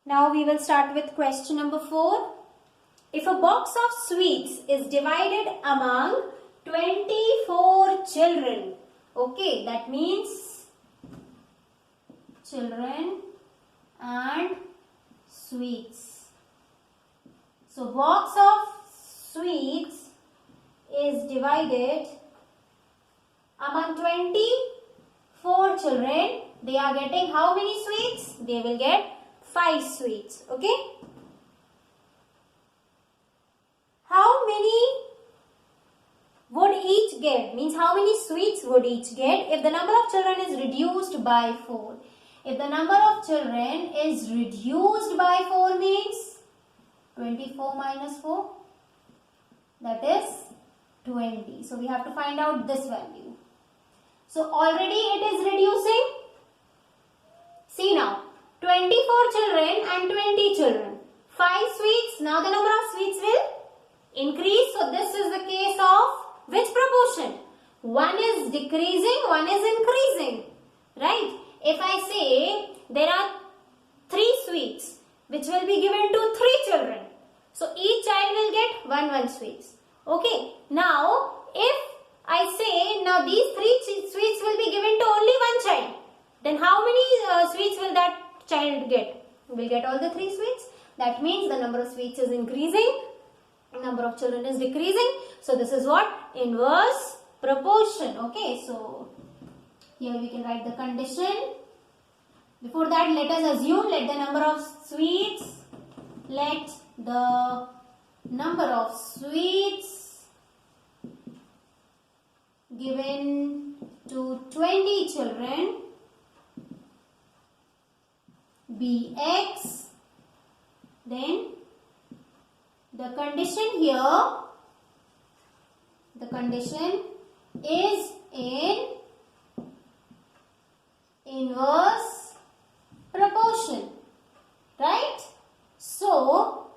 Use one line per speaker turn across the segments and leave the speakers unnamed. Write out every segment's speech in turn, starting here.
Now we will start with question number 4. If a box of sweets is divided among 24 children, okay, that means children and sweets. So box of sweets is divided among 24 children. They are getting how many sweets? They will get 5 sweets. Okay. How many would each get? Means how many sweets would each get if the number of children is reduced by 4? If the number of children is reduced by 4 means 24 minus 4, that is 20. So we have to find out this value. So already it is reducing. See now, 24 children and 20 children. 5 sweets. Now the number of sweets will increase. So this is the case of which proportion? One is decreasing, one is increasing. Right? If I say there are 3 sweets which will be given to 3 children. So each child will get 1 sweets. Okay. Now if I say now these 3 sweets will be given to only 1 child. Then how many sweets will that child get? Will get all the 3 sweets. That means the number of sweets is increasing. Number of children is decreasing. So this is what? Inverse proportion. Okay. So here we can write the condition. Before that, let us assume let the number of sweets given to 20 children be X. Then the condition here, the condition is in inverse proportion, right? So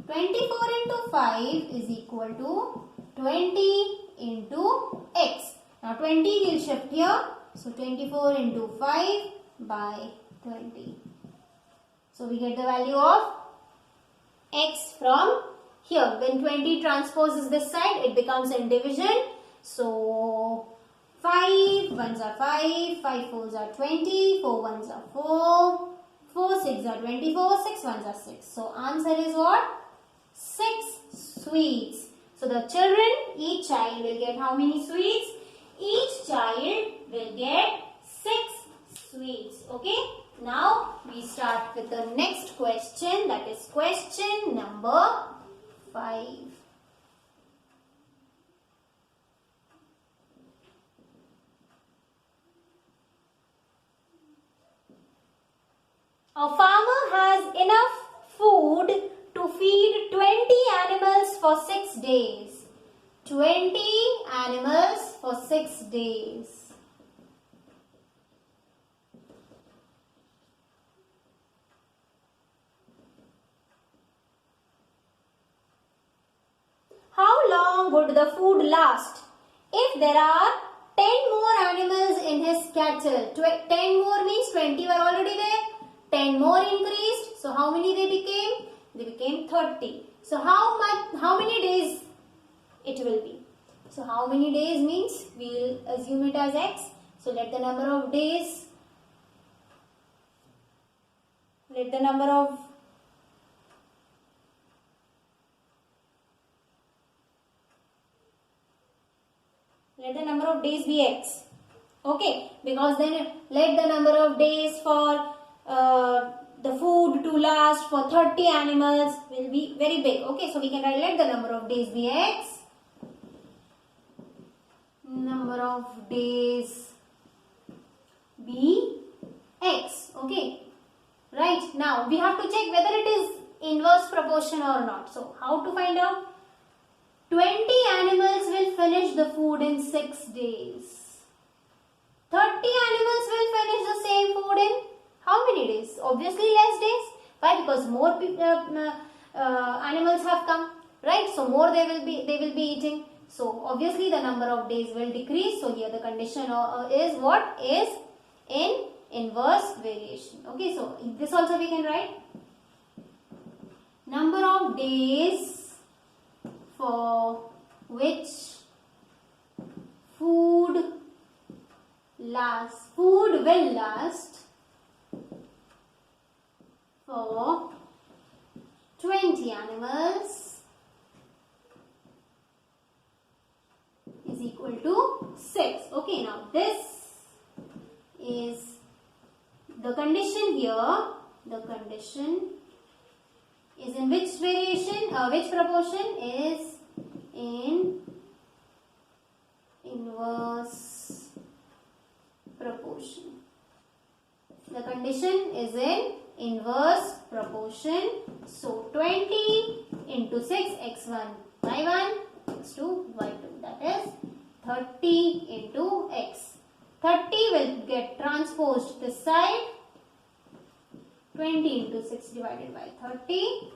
24 into 5 is equal to 20 into X. Now 20 will shift here. So 24 into 5 by 20. So we get the value of X from here. When 20 transposes this side, it becomes in division. So 5 ones are 5, 5 fours are 20, 4 ones are 4, 4 6 are 24, 6 ones are 6. So answer is what? 6 sweets. So the children, each child will get how many sweets? Each child will get 6 sweets. Okay. Now we start with the next question, that is question number 5. A farmer has enough food to feed 20 animals for 6 days. 20 animals for 6 days. How long would the food last if there are 10 more animals in his cattle? 10 more means 20 were already there. 10 more increased. So how many they became? They became 30. So how many days it will be? So how many days means we will assume it as X. So let the number of days, let the number of days be X. Okay, because then let the number of days for the food to last for 30 animals will be very big. Okay, so we can write let the number of days be X. Number of days be X. Okay, right. Now we have to check whether it is inverse proportion or not. So how to find out? 20 animals will finish the food in 6 days. 30 animals will finish the same food in how many days? Obviously less days. Why? Because more animals have come, right? So more they will be eating. So obviously the number of days will decrease. So here the condition is what? Is in inverse variation. Okay, so this also we can write. Number of days for which food will last for 20 animals is equal to 6. Okay, now this is the condition here. The condition is in which variation, which proportion? Is in inverse proportion. The condition is in inverse proportion. So 20 into 6, x1 y1, x2 y2. That is 30 into x. 30 will get transposed this side. 20 into 6 divided by 30.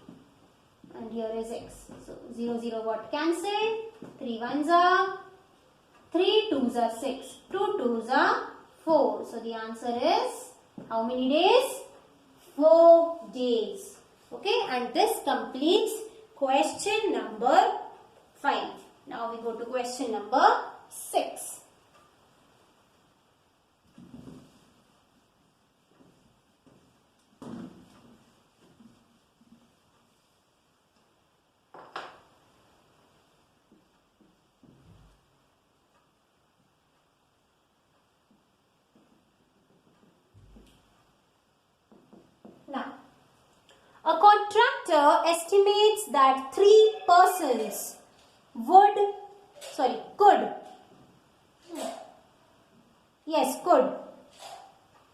And here is x. So 0, 0 got cancelled. 3 ones are 3 twos are 6. 2 twos are 4. So the answer is how many days? 4 days. Okay, and this completes question number 5. Now we go to question number 6. Now, a contractor estimates that 3 persons could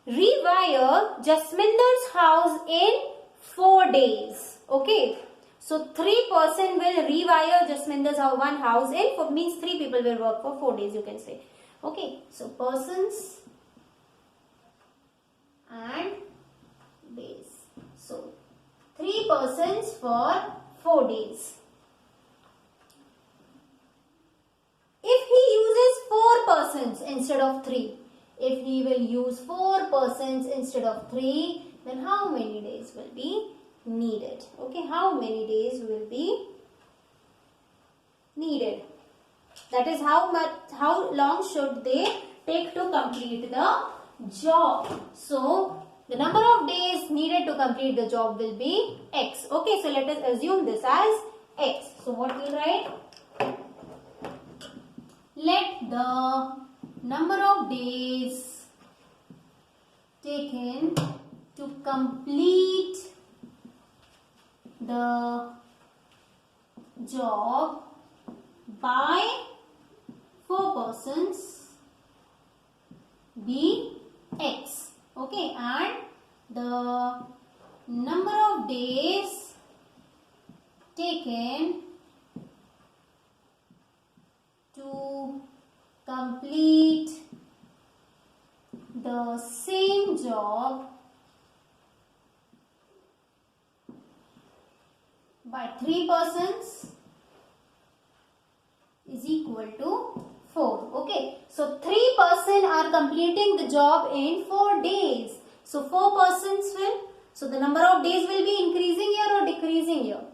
rewire Jasminder's house in 4 days. Okay, so 3 persons will rewire Jasminder's one house in 4, means 3 people will work for 4 days, you can say. Okay, so persons and days. So 3 persons for 4 days. If he uses 4 persons instead of 3, if he will use 4 persons instead of 3, then how many days will be needed? Okay, how many days will be needed? That is how long should they take to complete the job. So the number of days needed to complete the job will be x. Okay, so let us assume this as x. So what we will write? Let the number of days taken to complete the job by 4 persons be x. Okay, and the number of days taken to complete the same job by 3 persons is equal to 4. Okay, so 3 persons are completing the job in 4 days. So 4 persons will, so the number of days will be increasing here or decreasing here?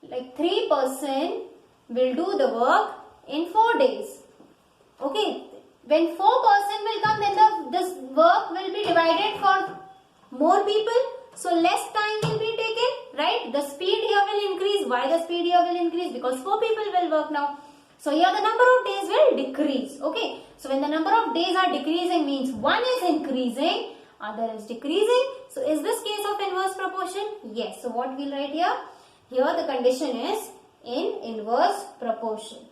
Like 3 persons will do the work in 4 days. Okay, when 4 persons will come, then this work will be divided for more people. So less time will be taken, right? The speed here will increase. Why the speed here will increase? Because 4 people will work now. So here the number of days will decrease. Okay, so when the number of days are decreasing means one is increasing, other is decreasing. So is this case of inverse proportion? Yes. So what we'll write here? Here the condition is in inverse proportion.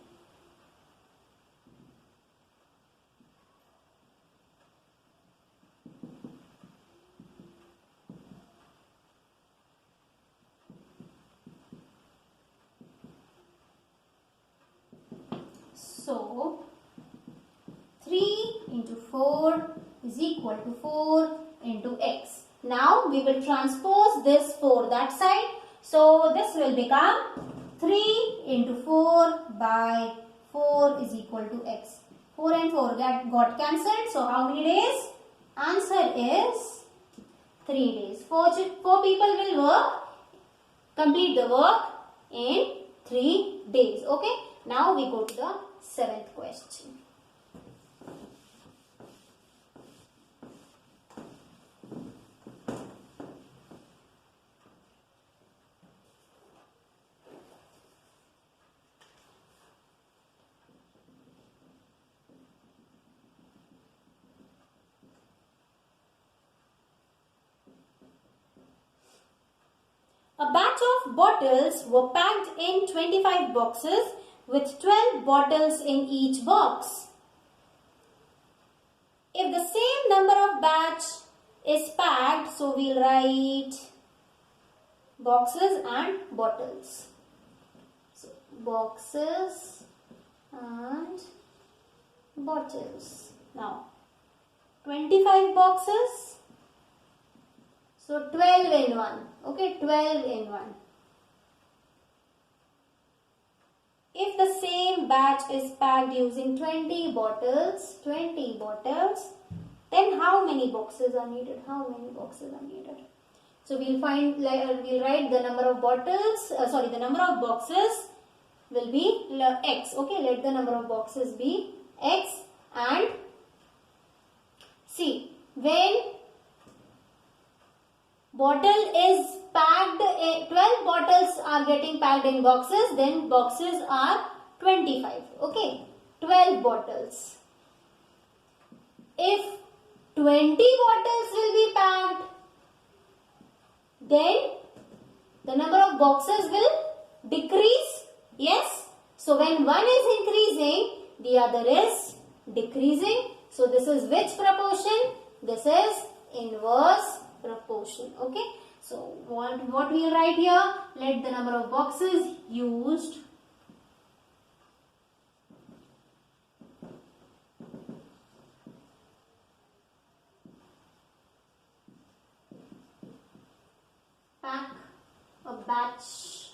So 3 into 4 is equal to 4 into x. Now we will transpose this 4 that side. So this will become 3 into 4 by 4 is equal to x. 4 and 4 got cancelled. So how many days? Answer is 3 days. Four people will complete the work in 3 days. Okay. Now we go to the 7th question. A batch of bottles were packed in 25 boxes with 12 bottles in each box. If the same number of batch is packed, so we'll write boxes and bottles. So boxes and bottles. Now 25 boxes. So 12 in 1. Okay, 12 in 1. If the same batch is packed using 20 bottles, then how many boxes are needed? How many boxes are needed? So we'll write the number of bottles, the number of boxes will be X. Okay, let the number of boxes be X, and see, when bottle is packed, 12 bottles are getting packed in boxes, then boxes are 25. Okay, 12 bottles. If 20 bottles will be packed, then the number of boxes will decrease. Yes. So when one is increasing, the other is decreasing. So this is which proportion? This is inverse proportion. Okay. So what we write here? Let the number of boxes used pack a batch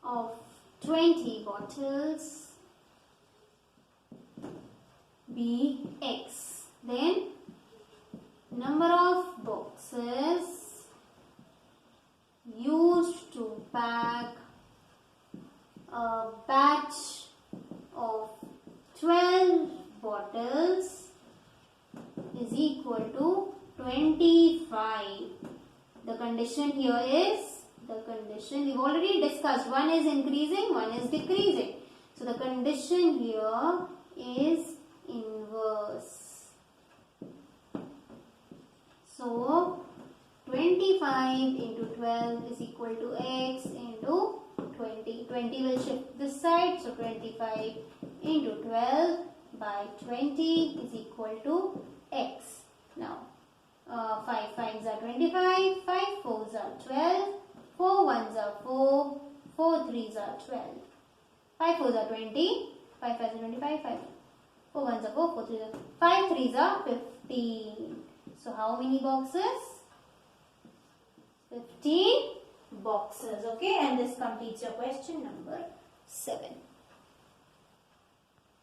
of 20 bottles be X. Then number of boxes used to pack a batch of 12 bottles is equal to 25. The condition here is, we've already discussed, one is increasing, one is decreasing. So the condition here is inverse. So 25 into 12 is equal to X into 20. 20 will shift this side, so 25 into 12 by 20 is equal to X. Now 5 5s are 25, 5 4s are 12, 4 1s are 4, 4 3s are 12, 5 4s are 20, 5 5s are 25, 4 1s are 4, 4 3s are 5 3s are 15. So how many boxes? 15 boxes. Okay, and this completes your question number 7.